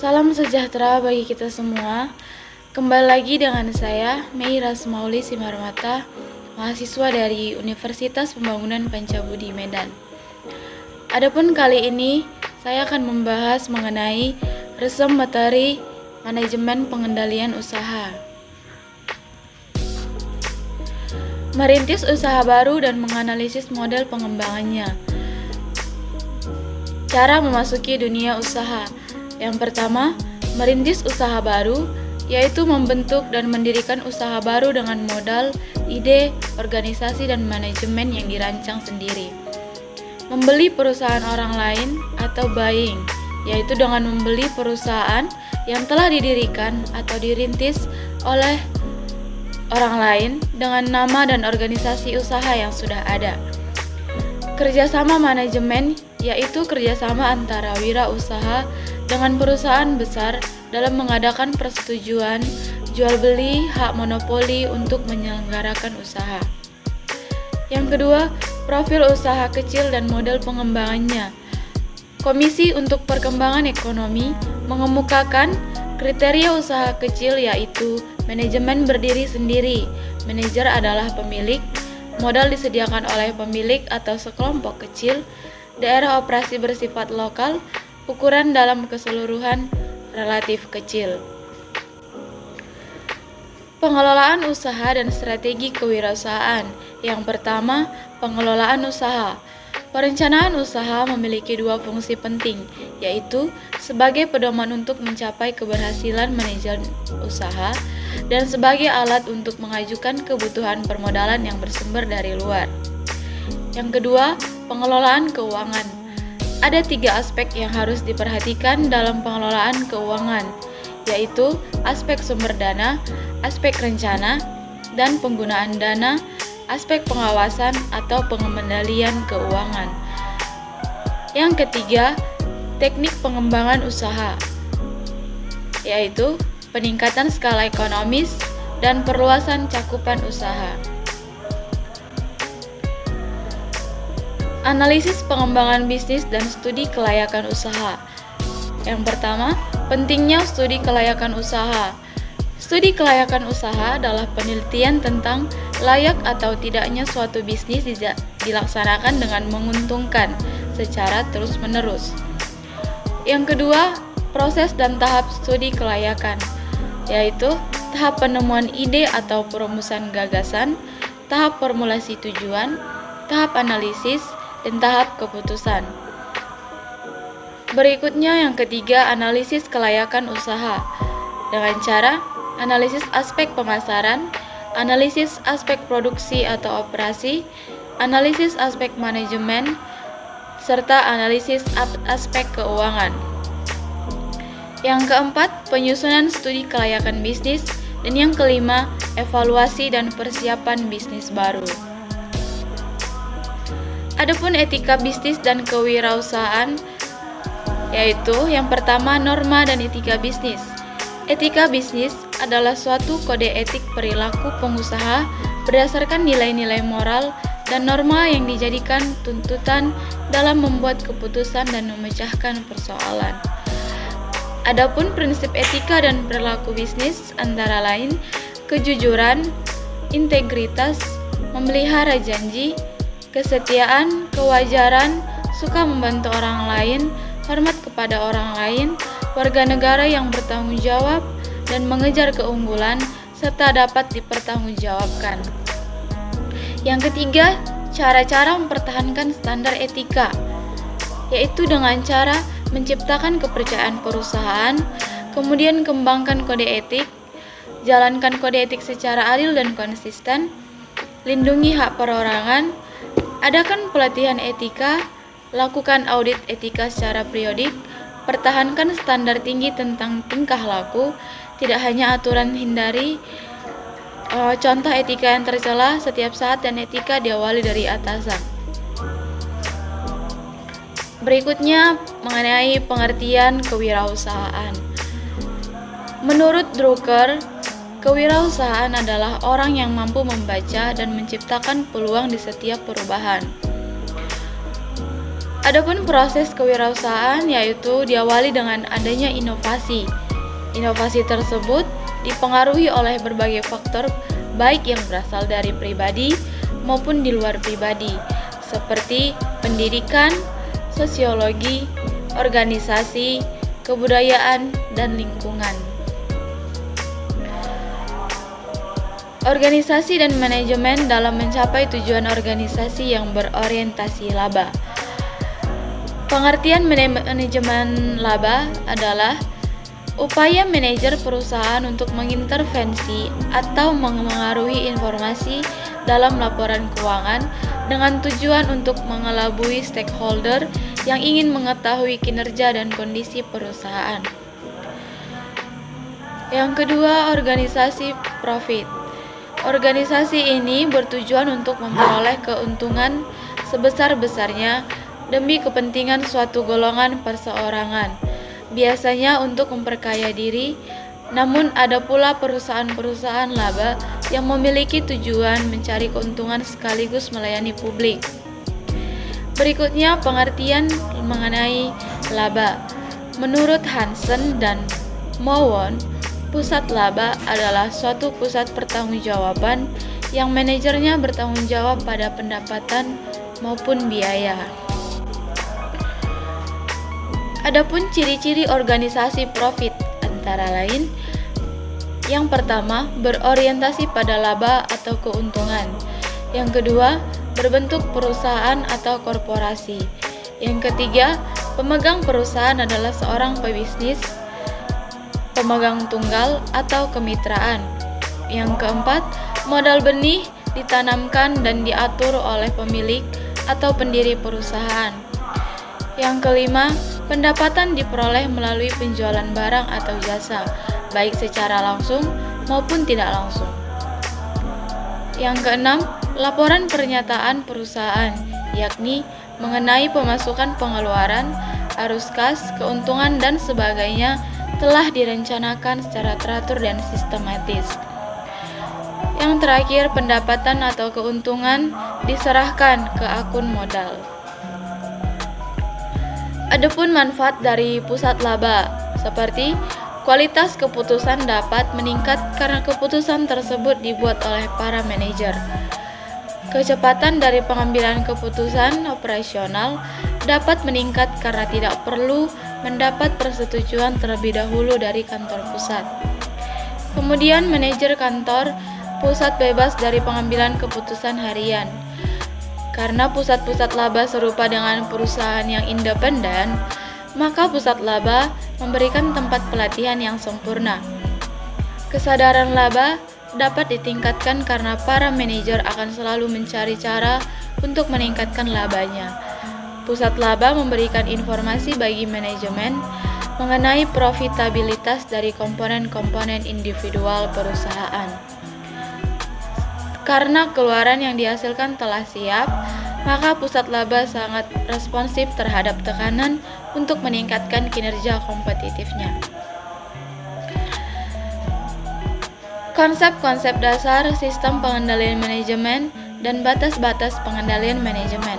Salam sejahtera bagi kita semua. Kembali lagi dengan saya, Mei Rasmauli Simarmata, mahasiswa dari Universitas Pembangunan Pancabudi Medan. Adapun kali ini, saya akan membahas mengenai resum materi manajemen pengendalian usaha. Merintis usaha baru dan menganalisis model pengembangannya. Cara memasuki dunia usaha. Yang pertama, merintis usaha baru, yaitu membentuk dan mendirikan usaha baru dengan modal, ide, organisasi, dan manajemen yang dirancang sendiri. Membeli perusahaan orang lain atau buying, yaitu dengan membeli perusahaan yang telah didirikan atau dirintis oleh orang lain dengan nama dan organisasi usaha yang sudah ada. Kerjasama manajemen, yaitu kerjasama antara wirausaha dengan perusahaan besar dalam mengadakan persetujuan jual beli hak monopoli untuk menyelenggarakan usaha. Yang kedua, profil usaha kecil dan model pengembangannya. Komisi untuk Perkembangan Ekonomi mengemukakan kriteria usaha kecil, yaitu manajemen berdiri sendiri, manajer adalah pemilik, modal disediakan oleh pemilik atau sekelompok kecil, daerah operasi bersifat lokal, ukuran dalam keseluruhan relatif kecil. Pengelolaan usaha dan strategi kewirausahaan. Yang pertama, pengelolaan usaha. Perencanaan usaha memiliki dua fungsi penting, yaitu sebagai pedoman untuk mencapai keberhasilan manajemen usaha dan sebagai alat untuk mengajukan kebutuhan permodalan yang bersumber dari luar. Yang kedua, pengelolaan keuangan. Ada 3 aspek yang harus diperhatikan dalam pengelolaan keuangan, yaitu aspek sumber dana, aspek rencana, dan penggunaan dana, aspek pengawasan atau pengendalian keuangan. Yang ketiga, teknik pengembangan usaha, yaitu peningkatan skala ekonomis dan perluasan cakupan usaha. Analisis pengembangan bisnis dan studi kelayakan usaha. Yang pertama, pentingnya studi kelayakan usaha. Studi kelayakan usaha adalah penelitian tentang layak atau tidaknya suatu bisnis dilaksanakan dengan menguntungkan secara terus-menerus. Yang kedua, proses dan tahap studi kelayakan, yaitu tahap penemuan ide atau perumusan gagasan, tahap formulasi tujuan, tahap analisis, dan tahap keputusan. Berikutnya yang ketiga, analisis kelayakan usaha dengan cara analisis aspek pemasaran, analisis aspek produksi atau operasi, analisis aspek manajemen, serta analisis aspek keuangan. Yang keempat, penyusunan studi kelayakan bisnis, dan yang kelima, evaluasi dan persiapan bisnis baru. Adapun etika bisnis dan kewirausahaan, yaitu yang pertama, norma dan etika bisnis. Etika bisnis adalah suatu kode etik perilaku pengusaha berdasarkan nilai-nilai moral dan norma yang dijadikan tuntutan dalam membuat keputusan dan memecahkan persoalan. Adapun prinsip etika dan perilaku bisnis antara lain kejujuran, integritas, memelihara janji, kesetiaan, kewajaran, suka membantu orang lain, hormat kepada orang lain, warga negara yang bertanggung jawab, dan mengejar keunggulan, serta dapat dipertanggungjawabkan. Yang ketiga, cara-cara mempertahankan standar etika, yaitu dengan cara menciptakan kepercayaan perusahaan, kemudian kembangkan kode etik, jalankan kode etik secara adil dan konsisten, lindungi hak perorangan, adakan pelatihan etika, lakukan audit etika secara periodik, pertahankan standar tinggi tentang tingkah laku, tidak hanya aturan hindari contoh etika yang tercela setiap saat, dan etika diawali dari atasan. Berikutnya mengenai pengertian kewirausahaan. Menurut Drucker, kewirausahaan adalah orang yang mampu membaca dan menciptakan peluang di setiap perubahan. Adapun proses kewirausahaan yaitu diawali dengan adanya inovasi. Inovasi tersebut dipengaruhi oleh berbagai faktor baik yang berasal dari pribadi maupun di luar pribadi, seperti pendidikan, sosiologi, organisasi, kebudayaan, dan lingkungan. Organisasi dan manajemen dalam mencapai tujuan organisasi yang berorientasi laba. Pengertian manajemen laba adalah upaya manajer perusahaan untuk mengintervensi atau mengaruhi informasi dalam laporan keuangan dengan tujuan untuk mengelabui stakeholder yang ingin mengetahui kinerja dan kondisi perusahaan. Yang kedua, organisasi profit. Organisasi ini bertujuan untuk memperoleh keuntungan sebesar-besarnya demi kepentingan suatu golongan perseorangan, biasanya untuk memperkaya diri. Namun ada pula perusahaan-perusahaan laba yang memiliki tujuan mencari keuntungan sekaligus melayani publik. Berikutnya pengertian mengenai laba. Menurut Hansen dan Mowon, pusat laba adalah suatu pusat pertanggungjawaban yang manajernya bertanggung jawab pada pendapatan maupun biaya. Adapun ciri-ciri organisasi profit antara lain, yang pertama, berorientasi pada laba atau keuntungan. Yang kedua, berbentuk perusahaan atau korporasi. Yang ketiga, pemegang perusahaan adalah seorang pebisnis, pemegang tunggal atau kemitraan. Yang keempat, modal benih ditanamkan dan diatur oleh pemilik atau pendiri perusahaan. Yang kelima, pendapatan diperoleh melalui penjualan barang atau jasa, baik secara langsung maupun tidak langsung. Yang keenam, laporan pernyataan perusahaan, yakni mengenai pemasukan, pengeluaran, arus kas, keuntungan, dan sebagainya telah direncanakan secara teratur dan sistematis. Yang terakhir, pendapatan atau keuntungan diserahkan ke akun modal. Adapun manfaat dari pusat laba, seperti kualitas keputusan dapat meningkat karena keputusan tersebut dibuat oleh para manajer. Kecepatan dari pengambilan keputusan operasional dapat meningkat karena tidak perlu mendapat persetujuan terlebih dahulu dari kantor pusat. Kemudian manajer kantor pusat bebas dari pengambilan keputusan harian. Karena pusat-pusat laba serupa dengan perusahaan yang independen, maka pusat laba memberikan tempat pelatihan yang sempurna. Kesadaran laba dapat ditingkatkan karena para manajer akan selalu mencari cara untuk meningkatkan labanya. Pusat laba memberikan informasi bagi manajemen mengenai profitabilitas dari komponen-komponen individual perusahaan. Karena keluaran yang dihasilkan telah siap, maka pusat laba sangat responsif terhadap tekanan untuk meningkatkan kinerja kompetitifnya. Konsep-konsep dasar sistem pengendalian manajemen dan batas-batas pengendalian manajemen.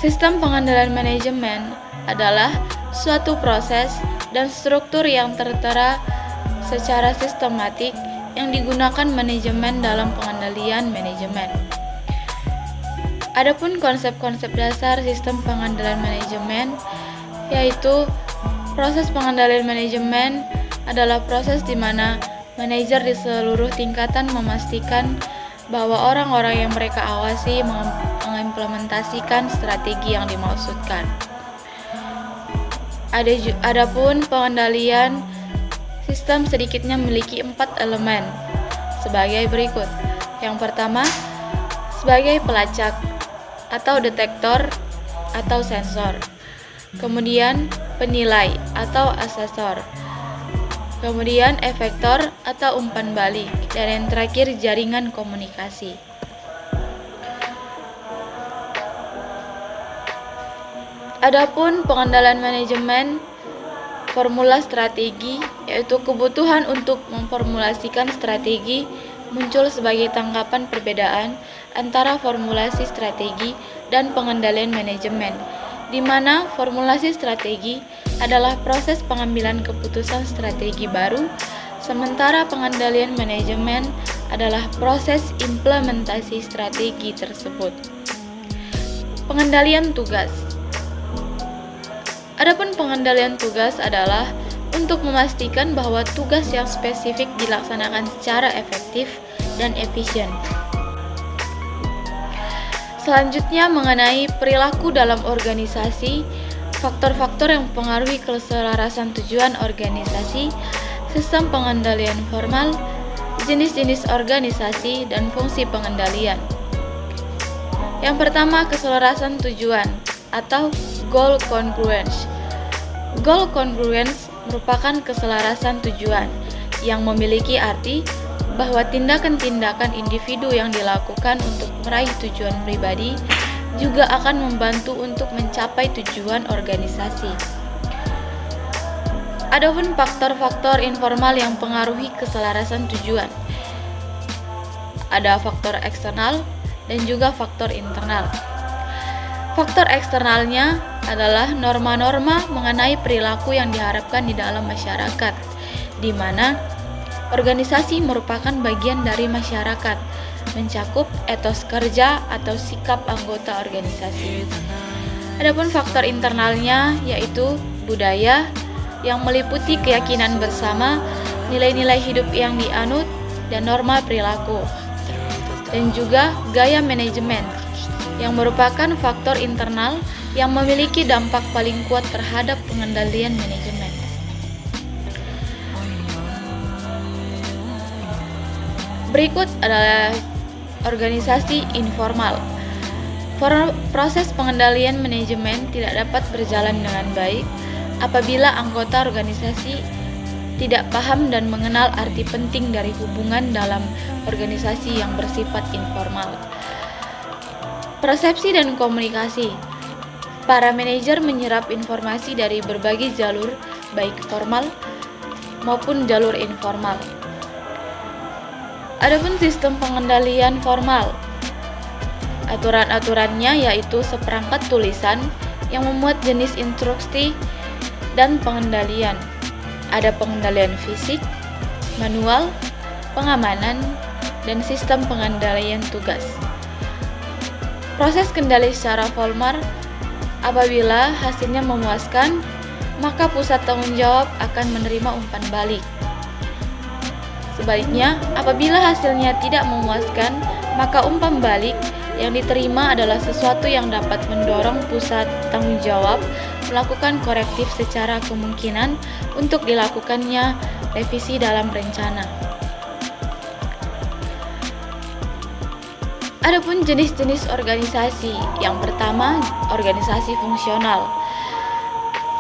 Sistem pengendalian manajemen adalah suatu proses dan struktur yang tertera secara sistematik yang digunakan manajemen dalam pengendalian manajemen. Adapun konsep-konsep dasar sistem pengendalian manajemen, yaitu proses pengendalian manajemen adalah proses di mana manajer di seluruh tingkatan memastikan bahwa orang-orang yang mereka awasi mengimplementasikan strategi yang dimaksudkan. Adapun pengendalian sistem sedikitnya memiliki 4 elemen sebagai berikut. Yang pertama, sebagai pelacak atau detektor atau sensor. kemudian penilai atau asesor, kemudian efektor atau umpan balik, dan yang terakhir jaringan komunikasi. Adapun pengendalian manajemen formula strategi, yaitu kebutuhan untuk memformulasikan strategi, muncul sebagai tanggapan perbedaan antara formulasi strategi dan pengendalian manajemen, di mana formulasi strategi adalah proses pengambilan keputusan strategi baru, sementara pengendalian manajemen adalah proses implementasi strategi tersebut. Pengendalian tugas. Adapun pengendalian tugas adalah untuk memastikan bahwa tugas yang spesifik dilaksanakan secara efektif dan efisien. Selanjutnya mengenai perilaku dalam organisasi, faktor-faktor yang mempengaruhi keselarasan tujuan organisasi, sistem pengendalian formal, jenis-jenis organisasi, dan fungsi pengendalian. Yang pertama, keselarasan tujuan atau goal congruence. Goal congruence merupakan keselarasan tujuan yang memiliki arti bahwa tindakan-tindakan individu yang dilakukan untuk meraih tujuan pribadi juga akan membantu untuk mencapai tujuan organisasi. Adapun faktor-faktor informal yang mempengaruhi keselarasan tujuan, ada faktor eksternal dan juga faktor internal. Faktor eksternalnya adalah norma-norma mengenai perilaku yang diharapkan di dalam masyarakat, di mana organisasi merupakan bagian dari masyarakat, mencakup etos kerja atau sikap anggota organisasi. Adapun faktor internalnya yaitu budaya yang meliputi keyakinan bersama, nilai-nilai hidup yang dianut, dan norma perilaku. Dan juga gaya manajemen yang merupakan faktor internal yang memiliki dampak paling kuat terhadap pengendalian manajemen. Berikut adalah organisasi informal. Proses pengendalian manajemen tidak dapat berjalan dengan baik apabila anggota organisasi tidak paham dan mengenal arti penting dari hubungan dalam organisasi yang bersifat informal. Persepsi dan komunikasi. Para manajer menyerap informasi dari berbagai jalur, baik formal maupun jalur informal. Adapun sistem pengendalian formal, aturan-aturannya yaitu seperangkat tulisan yang memuat jenis instruksi dan pengendalian. Ada pengendalian fisik, manual, pengamanan, dan sistem pengendalian tugas. Proses kendali secara formal, apabila hasilnya memuaskan, maka pusat tanggung jawab akan menerima umpan balik. Sebaliknya, apabila hasilnya tidak memuaskan, maka umpan balik yang diterima adalah sesuatu yang dapat mendorong pusat tanggung jawab melakukan korektif secara kemungkinan untuk dilakukannya revisi dalam rencana. Adapun jenis-jenis organisasi, yang pertama, organisasi fungsional.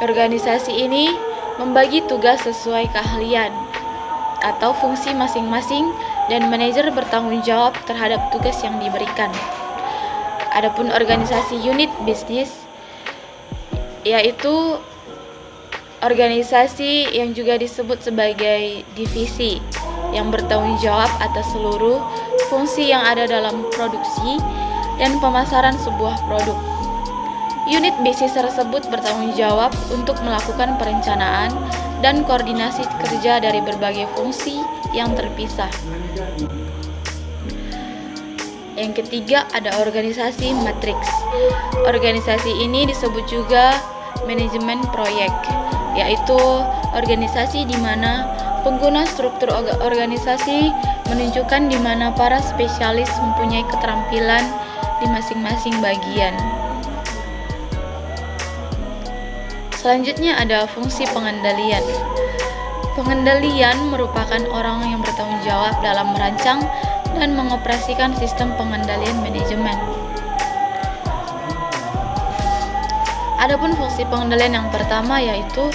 Organisasi ini membagi tugas sesuai keahlian atau fungsi masing-masing dan manajer bertanggung jawab terhadap tugas yang diberikan. Adapun organisasi unit bisnis, yaitu organisasi yang juga disebut sebagai divisi yang bertanggung jawab atas seluruh fungsi yang ada dalam produksi dan pemasaran sebuah produk. Unit bisnis tersebut bertanggung jawab untuk melakukan perencanaan dan koordinasi kerja dari berbagai fungsi yang terpisah. Yang ketiga ada organisasi matriks. Organisasi ini disebut juga manajemen proyek, yaitu organisasi di mana pengguna struktur organisasi menunjukkan di mana para spesialis mempunyai keterampilan di masing-masing bagian. Selanjutnya ada fungsi pengendalian. Pengendalian merupakan orang yang bertanggung jawab dalam merancang dan mengoperasikan sistem pengendalian manajemen. Adapun fungsi pengendalian yang pertama yaitu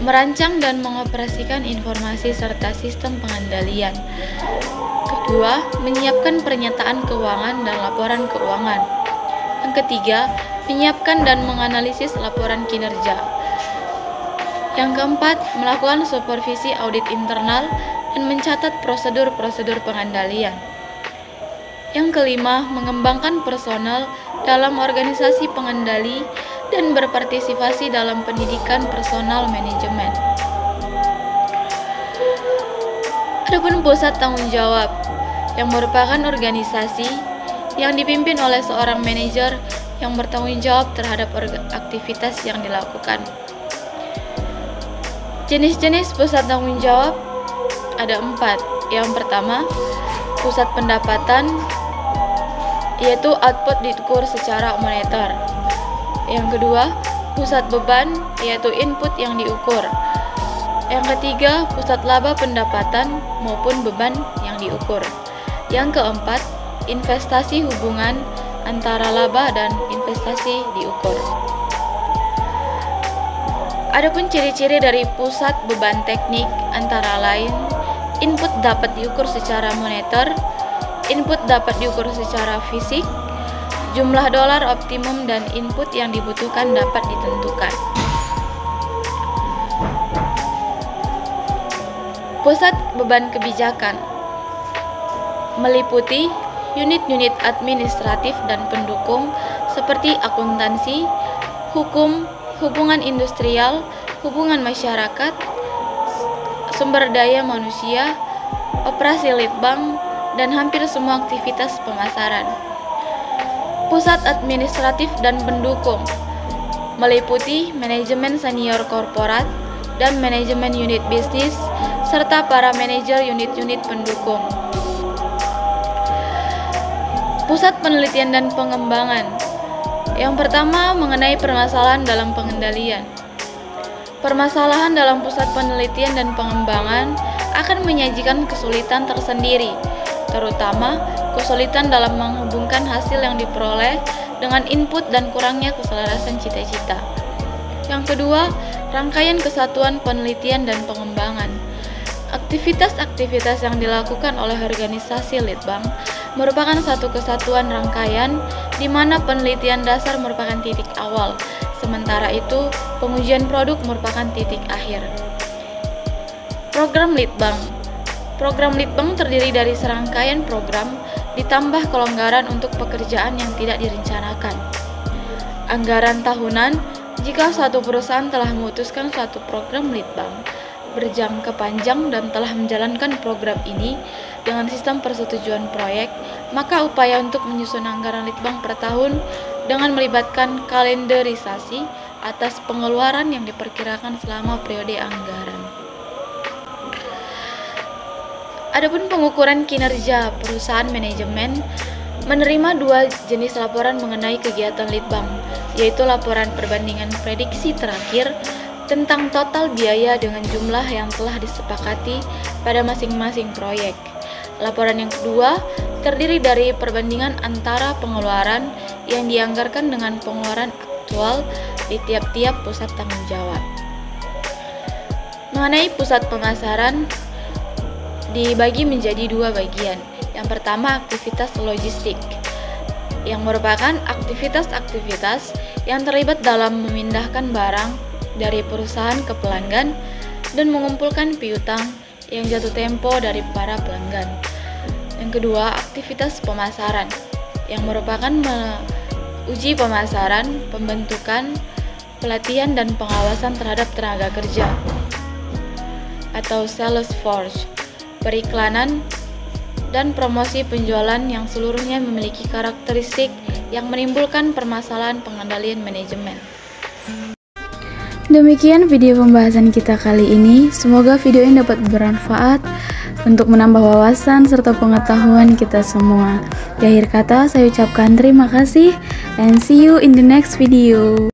merancang dan mengoperasikan informasi serta sistem pengendalian. Kedua, menyiapkan pernyataan keuangan dan laporan keuangan. Yang ketiga, menyiapkan dan menganalisis laporan kinerja. Yang keempat, melakukan supervisi audit internal dan mencatat prosedur-prosedur pengendalian. Yang kelima, mengembangkan personel dalam organisasi pengendali dan berpartisipasi dalam pendidikan personal manajemen. Adapun pusat tanggung jawab, yang merupakan organisasi yang dipimpin oleh seorang manajer yang bertanggung jawab terhadap aktivitas yang dilakukan. Jenis-jenis pusat tanggung jawab ada 4. Yang pertama, pusat pendapatan, yaitu output diukur secara moneter. Yang kedua, pusat beban, yaitu input yang diukur. Yang ketiga, pusat laba pendapatan maupun beban yang diukur. Yang keempat, investasi hubungan antara laba dan investasi diukur. Adapun ciri-ciri dari pusat beban teknik antara lain, input dapat diukur secara moneter, input dapat diukur secara fisik, jumlah dolar optimum dan input yang dibutuhkan dapat ditentukan. Pusat beban kebijakan meliputi unit-unit administratif dan pendukung seperti akuntansi, hukum, hubungan industrial, hubungan masyarakat, sumber daya manusia, operasi litbang, dan hampir semua aktivitas pemasaran. Pusat administratif dan pendukung meliputi manajemen senior korporat dan manajemen unit bisnis, serta para manajer unit-unit pendukung. Pusat penelitian dan pengembangan. Yang pertama, mengenai permasalahan dalam pengendalian. Permasalahan dalam pusat penelitian dan pengembangan akan menyajikan kesulitan tersendiri, terutama kesulitan dalam menghubungkan hasil yang diperoleh dengan input dan kurangnya keselarasan cita-cita. Yang kedua, rangkaian kesatuan penelitian dan pengembangan. Aktivitas-aktivitas yang dilakukan oleh organisasi litbang merupakan satu kesatuan rangkaian di mana penelitian dasar merupakan titik awal, sementara itu pengujian produk merupakan titik akhir. Program litbang. Program litbang terdiri dari serangkaian program ditambah kelonggaran untuk pekerjaan yang tidak direncanakan. Anggaran tahunan. Jika suatu perusahaan telah memutuskan suatu program litbang berjangka panjang dan telah menjalankan program ini dengan sistem persetujuan proyek, maka upaya untuk menyusun anggaran litbang per tahun dengan melibatkan kalenderisasi atas pengeluaran yang diperkirakan selama periode anggaran. Adapun pengukuran kinerja perusahaan manajemen menerima 2 jenis laporan mengenai kegiatan litbang, yaitu laporan perbandingan prediksi terakhir tentang total biaya dengan jumlah yang telah disepakati pada masing-masing proyek. Laporan yang kedua terdiri dari perbandingan antara pengeluaran yang dianggarkan dengan pengeluaran aktual di tiap-tiap pusat tanggung jawab. Mengenai pusat pemasaran dibagi menjadi 2 bagian. Yang pertama, aktivitas logistik, yang merupakan aktivitas-aktivitas yang terlibat dalam memindahkan barang dari perusahaan ke pelanggan dan mengumpulkan piutang yang jatuh tempo dari para pelanggan. Yang kedua, aktivitas pemasaran, yang merupakan uji pemasaran, pembentukan, pelatihan, dan pengawasan terhadap tenaga kerja atau sales force, periklanan, dan promosi penjualan yang seluruhnya memiliki karakteristik yang menimbulkan permasalahan pengendalian manajemen. Demikian video pembahasan kita kali ini. Semoga video ini dapat bermanfaat untuk menambah wawasan serta pengetahuan kita semua. Di akhir kata, saya ucapkan terima kasih and see you in the next video.